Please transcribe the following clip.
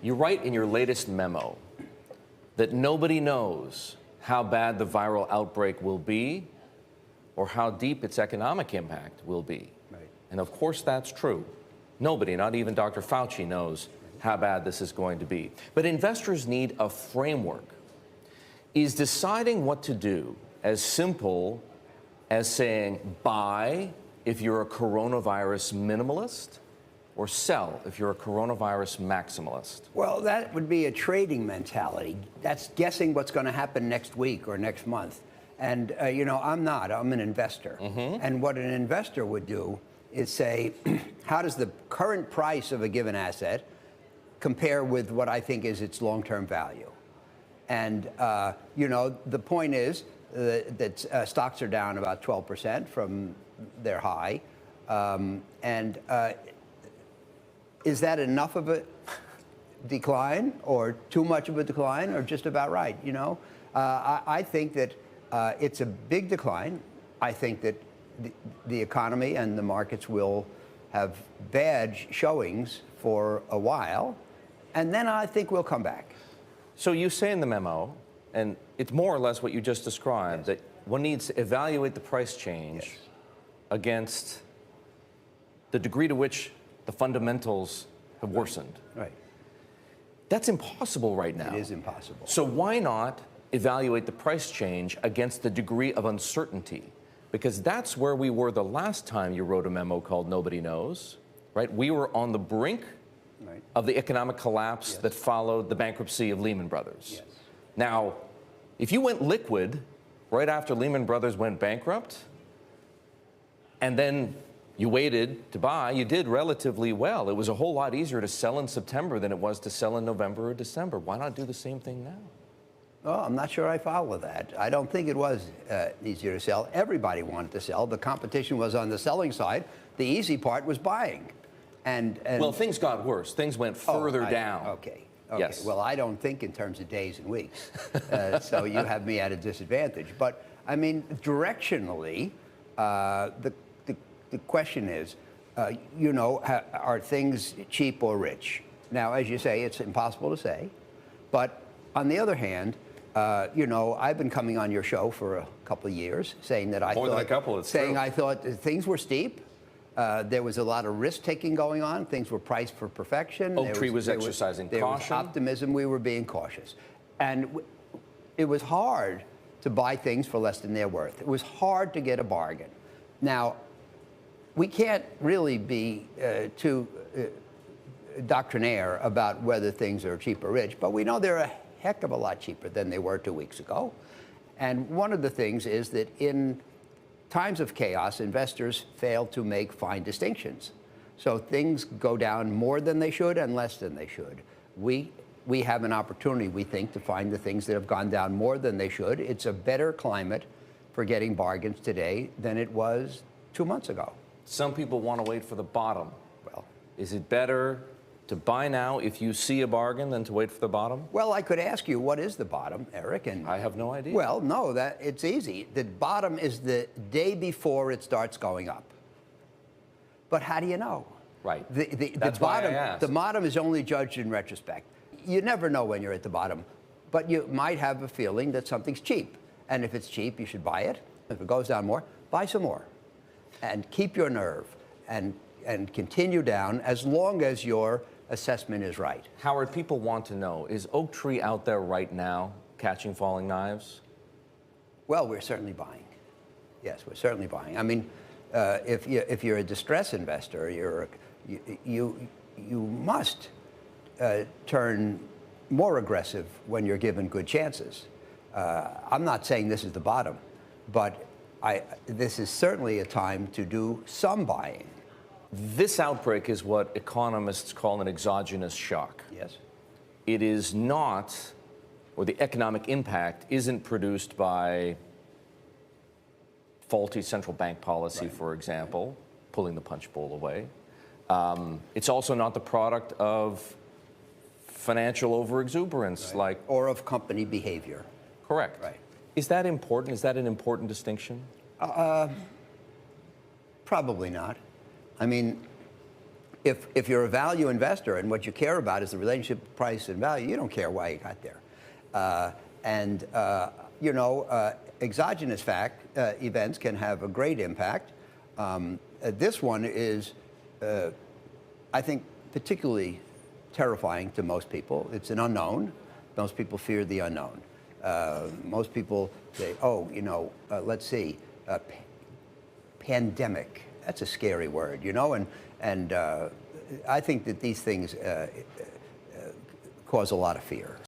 You write in your latest memo that nobody knows how bad the viral outbreak will be or how deep its economic impact will be. Right. And of course that's true. Nobody, not even Dr. Fauci, knows how bad this is going to be. But investors need a framework. Is deciding what to do as simple as saying buy if you're a coronavirus minimalist, or sell if you're a coronavirus maximalist? Well, that would be a trading mentality. That's guessing what's going to happen next week or next month. And, you know, I'm not. I'm an investor. And what an investor would do is say, how does the current price of a given asset compare with what I think is its long-term value? And, you know, the point is that stocks are down about 12% from their high. Is that enough of a decline or too much of a decline or just about right? You know, I think that it's a big decline. I think that the economy and the markets will have bad showings for a while, and then I think we'll come back. So you say in the memo, and it's more or less what you just described, that one needs to evaluate the price change against the degree to which the fundamentals have worsened. Right. That's impossible right now. It is impossible. So why not evaluate the price change against the degree of uncertainty? Because that's where we were the last time you wrote a memo called Nobody Knows, right? We were on the brink of the economic collapse that followed the bankruptcy of Lehman Brothers. Yes. Now, if you went liquid right after Lehman Brothers went bankrupt, and then you waited to buy, you did relatively well. It was a whole lot easier to sell in September than it was to sell in November or December. Why not do the same thing now? Oh, I'm not sure I follow that. I don't think it was easier to sell. Everybody wanted to sell. The competition was on the selling side. The easy part was buying. And well, things got worse. Things went further down. Okay. Yes. Well, I don't think in terms of days and weeks. So you have me at a disadvantage. But, I mean, directionally, the question is, you know, are things cheap or rich? Now, as you say, it's impossible to say. But on the other hand, you know, I've been coming on your show for a couple of years saying that I thought things were steep. There was a lot of risk-taking going on. Things were priced for perfection. Oaktree was exercising caution. There was optimism. We were being cautious. And it was hard to buy things for less than they're worth. It was hard to get a bargain. Now, we can't really be too doctrinaire about whether things are cheap or rich, but we know they're a heck of a lot cheaper than they were 2 weeks ago. And one of the things is that in times of chaos, investors fail to make fine distinctions. So things go down more than they should and less than they should. We have an opportunity, we think, to find the things that have gone down more than they should. It's a better climate for getting bargains today than it was 2 months ago. Some people want to wait for the bottom. Well, is it better to buy now if you see a bargain than to wait for the bottom? Well, I could ask you, what is the bottom, Eric? And I have no idea. Well, no, it's easy. The bottom is the day before it starts going up. But how do you know? Right. That's why I asked. The bottom is only judged in retrospect. You never know when you're at the bottom, but you might have a feeling that something's cheap. And if it's cheap, you should buy it. If it goes down more, buy some more. And keep your nerve and continue down as long as your assessment is right. Howard, people want to know, is Oaktree out there right now catching falling knives? Well, we're certainly buying. Yes, we're certainly buying. I mean, if you're a distress investor, you must turn more aggressive when you're given good chances. I'm not saying this is the bottom, but this is certainly a time to do some buying. This outbreak is what economists call an exogenous shock. Yes. It is not, or the economic impact isn't produced by faulty central bank policy, for example, pulling the punch bowl away. It's also not the product of financial overexuberance, or of company behavior. Correct. Right. Is that important? Is that an important distinction? Probably not. I mean, if you're a value investor and what you care about is the relationship of price and value, you don't care why you got there. Exogenous events can have a great impact. This one is, I think, particularly terrifying to most people. It's an unknown. Most people fear the unknown. Most people say, let's see, pandemic. That's a scary word, and I think that these things cause a lot of fear.